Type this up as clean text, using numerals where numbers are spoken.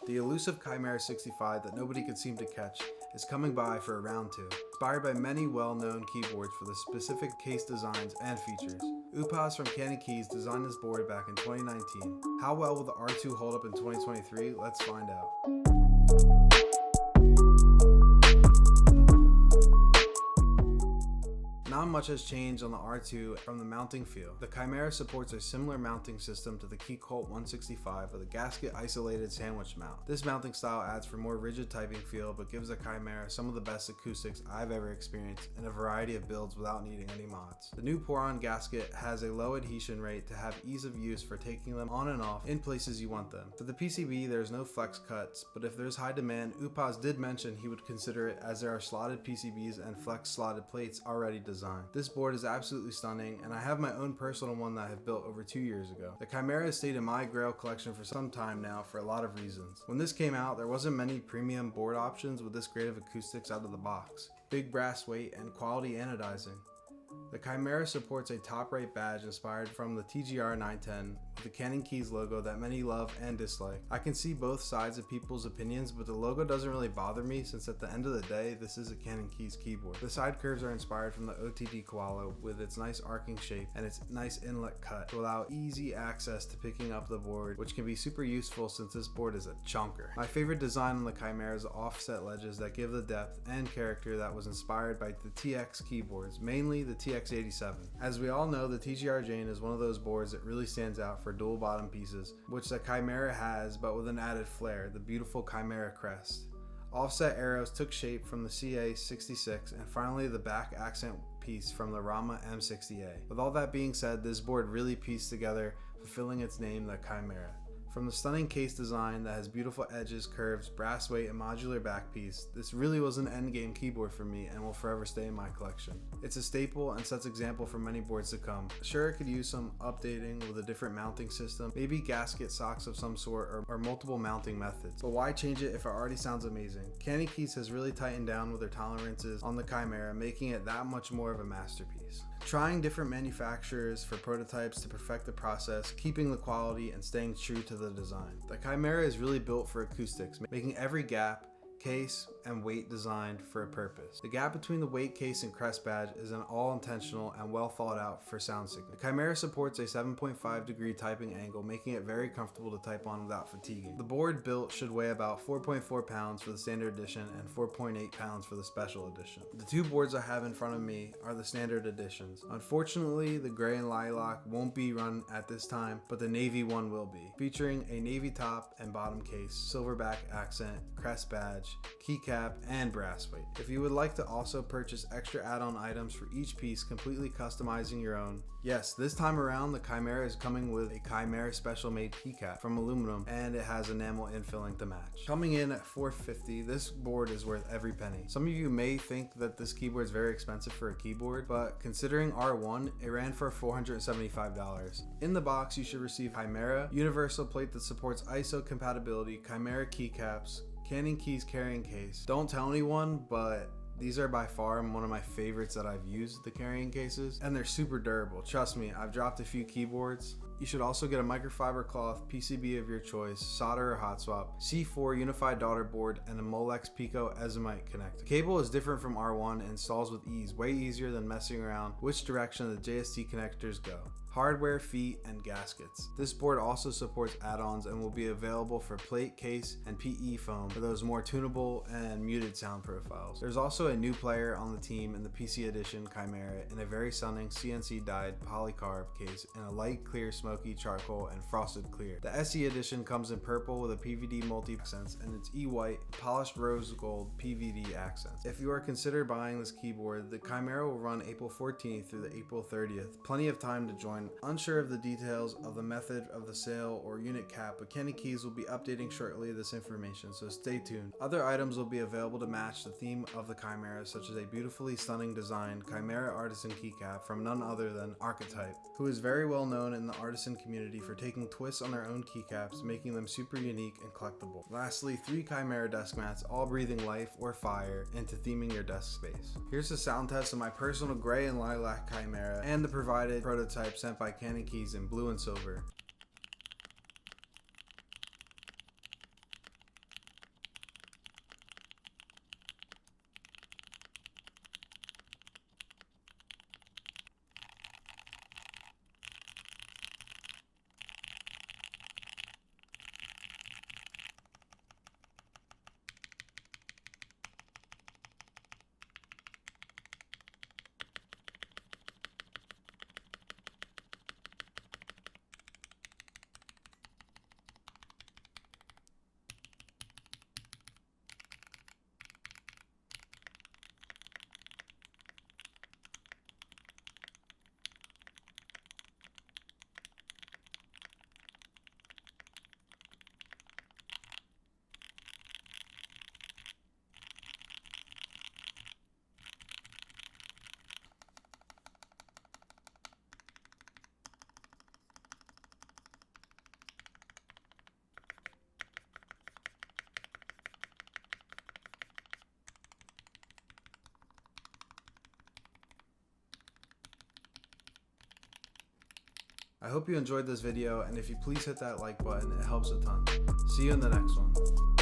The elusive Chimera 65 that nobody could seem to catch is coming by for a round 2. Inspired by many well-known keyboards for the specific case designs and features, Upaz from CannonKeys designed this board back in 2019. How well will the R2 hold up in 2023? Let's find out. Not much has changed on the R2 from the mounting feel. The Chimera supports a similar mounting system to the KeyColt 165 with a gasket isolated sandwich mount. This mounting style adds for more rigid typing feel but gives the Chimera some of the best acoustics I've ever experienced in a variety of builds without needing any mods. The new pour-on gasket has a low adhesion rate to have ease of use for taking them on and off in places you want them. For the PCB there's no flex cuts, but if there's high demand, Upaz did mention he would consider it as there are slotted PCBs and flex slotted plates already designed. This board is absolutely stunning, and I have my own personal one that I have built over 2 years ago. The Chimera has stayed in my Grail collection for some time now for a lot of reasons. When this came out, there wasn't many premium board options with this great of acoustics out of the box. Big brass weight and quality anodizing. The Chimera supports a top right badge inspired from the TGR 910 with the CannonKeys logo that many love and dislike. I can see both sides of people's opinions, but the logo doesn't really bother me since at the end of the day, this is a CannonKeys keyboard. The side curves are inspired from the OTD Koala with its nice arcing shape and its nice inlet cut to allow easy access to picking up the board, which can be super useful since this board is a chunker. My favorite design on the Chimera is the offset ledges that give the depth and character that was inspired by the TX keyboards, mainly the TX87. As we all know, the TGR Jane is one of those boards that really stands out for dual bottom pieces, which the Chimera has, but with an added flair, the beautiful Chimera crest. Offset arrows took shape from the CA66, and finally the back accent piece from the Rama M60A. With all that being said, this board really pieced together, fulfilling its name, the Chimera. From the stunning case design that has beautiful edges, curves, brass weight, and modular back piece, this really was an endgame keyboard for me and will forever stay in my collection. It's a staple and sets example for many boards to come. Sure, it could use some updating with a different mounting system, maybe gasket socks of some sort or multiple mounting methods, but why change it if it already sounds amazing? CannonKeys has really tightened down with their tolerances on the Chimera, making it that much more of a masterpiece. Trying different manufacturers for prototypes to perfect the process, keeping the quality and staying true to the design. The Chimera is really built for acoustics, making every gap, case, and weight designed for a purpose. The gap between the weight, case, and crest badge is an all intentional and well thought out for sound signal. The Chimera supports a 7.5 degree typing angle, making it very comfortable to type on without fatiguing. The board built should weigh about 4.4 pounds for the standard edition and 4.8 pounds for the special edition. The two boards I have in front of me are the standard editions. Unfortunately, the gray and lilac won't be run at this time, but the navy one will be, featuring a navy top and bottom case, silverback accent, crest badge, keycap, and brass weight. If you would like to also purchase extra add-on items for each piece, completely customizing your own, yes, this time around the Chimera is coming with a Chimera special made keycap from aluminum, and it has enamel infilling to match. Coming in at $450, this board is worth every penny. Some of you may think that this keyboard is very expensive for a keyboard, but considering R1, it ran for $475. In the box, you should receive Chimera, universal plate that supports ISO compatibility, Chimera keycaps, CannonKeys carrying case. Don't tell anyone, but these are by far one of my favorites that I've used, the carrying cases, and they're super durable. Trust me, I've dropped a few keyboards. You should also get a microfiber cloth PCB of your choice, solder or hot swap, C4 unified daughter board, and a Molex Pico Ezomite connector. The cable is different from R1 and installs with ease, way easier than messing around which direction the JST connectors go. Hardware, feet, and gaskets. This board also supports add-ons and will be available for plate, case, and PE foam for those more tunable and muted sound profiles. There's also a new player on the team in the PC edition Chimera in a very stunning CNC dyed polycarb case in a light clear smoky charcoal and frosted clear. The SE edition comes in purple with a PVD multi accents and its E-white polished rose gold PVD accents. If you are considering buying this keyboard, the Chimera will run April 14th through the April 30th. Plenty of time to join. Unsure of the details of the method of the sale or unit cap, but CannonKeys will be updating shortly this information, so stay tuned. Other items will be available to match the theme of the Chimera, such as a beautifully stunning designed Chimera Artisan keycap from none other than Archetype, who is very well known in the artisan community for taking twists on their own keycaps, making them super unique and collectible. Lastly, 3 Chimera desk mats, all breathing life or fire into theming your desk space. Here's a sound test of my personal gray and lilac Chimera and the provided prototype sent by CannonKeys in blue and silver. I hope you enjoyed this video, and if you please hit that like button, it helps a ton. See you in the next one.